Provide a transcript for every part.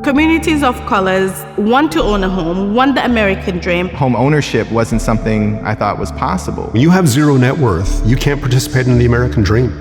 Communities of colors want to own a home, want the American dream. Home ownership wasn't something I thought was possible. When you have zero net worth, you can't participate in the American dream.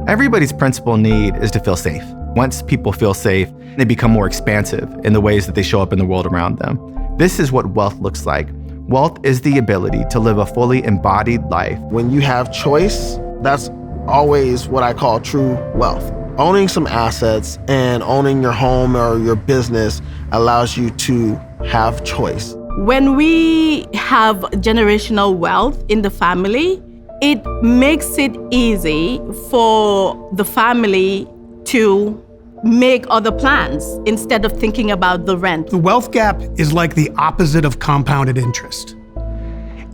Everybody's principal need is to feel safe. Once people feel safe, they become more expansive in the ways that they show up in the world around them. This is what wealth looks like. Wealth is the ability to live a fully embodied life. When you have choice, that's always what I call true wealth. Owning some assets and owning your home or your business allows you to have choice. When we have generational wealth in the family, it makes it easy for the family to make other plans instead of thinking about the rent. The wealth gap is like the opposite of compounded interest.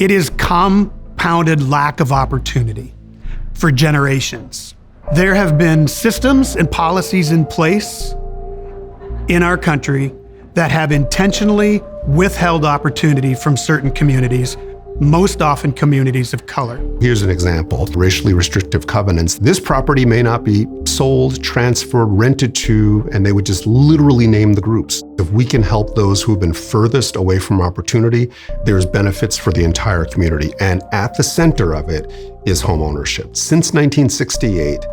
It is compounded lack of opportunity for generations. There have been systems and policies in place in our country that have intentionally withheld opportunity from certain communities, most often communities of color. Here's an example, racially restrictive covenants. This property may not be sold, transferred, rented to, and they would just literally name the groups. If we can help those who have been furthest away from opportunity, there's benefits for the entire community. And at the center of it is home ownership. Since 1968,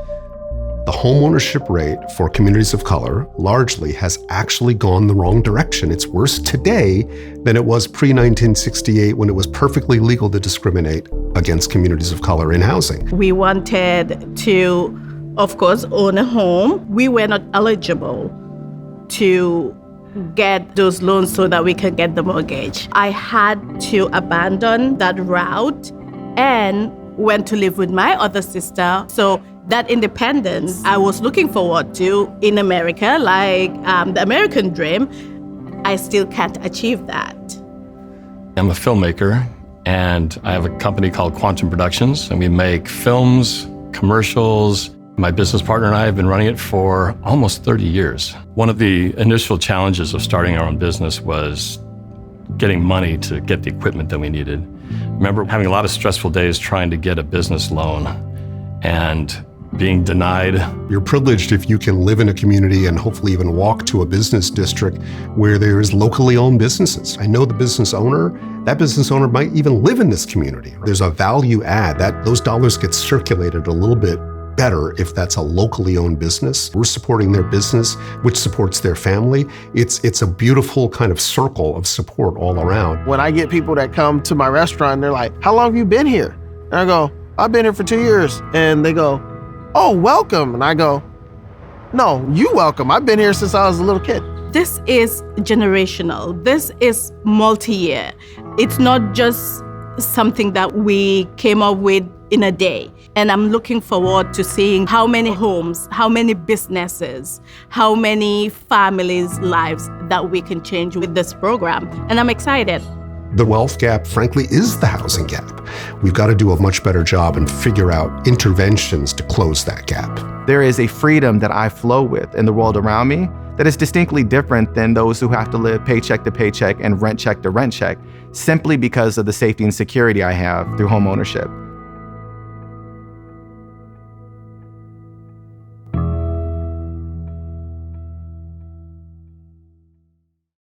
the home ownership rate for communities of color largely has actually gone the wrong direction. It's worse today than it was pre-1968 when it was perfectly legal to discriminate against communities of color in housing. We wanted to, of course, own a home. We were not eligible to get those loans so that we could get the mortgage. I had to abandon that route and went to live with my other sister. So that independence I was looking forward to in America, like the American dream, I still can't achieve that. I'm a filmmaker, and I have a company called Quantum Productions, and we make films, commercials. My business partner and I have been running it for almost 30 years. One of the initial challenges of starting our own business was getting money to get the equipment that we needed. I remember having a lot of stressful days trying to get a business loan and being denied. You're privileged if you can live in a community and hopefully even walk to a business district where there's locally owned businesses. I know the business owner, that business owner might even live in this community. There's a value add that those dollars get circulated a little bit better if that's a locally owned business. We're supporting their business, which supports their family. It's a beautiful kind of circle of support all around. When I get people that come to my restaurant, they're like, "How long have you been here?" And I go, "I've been here for 2 years." And they go, "Oh, welcome." And I go, "No, you welcome. I've been here since I was a little kid." This is generational. This is multi-year. It's not just something that we came up with in a day. And I'm looking forward to seeing how many homes, how many businesses, how many families' lives that we can change with this program. And I'm excited. The wealth gap, frankly, is the housing gap. We've got to do a much better job and figure out interventions to close that gap. There is a freedom that I flow with in the world around me that is distinctly different than those who have to live paycheck to paycheck and rent check to rent check, simply because of the safety and security I have through home ownership.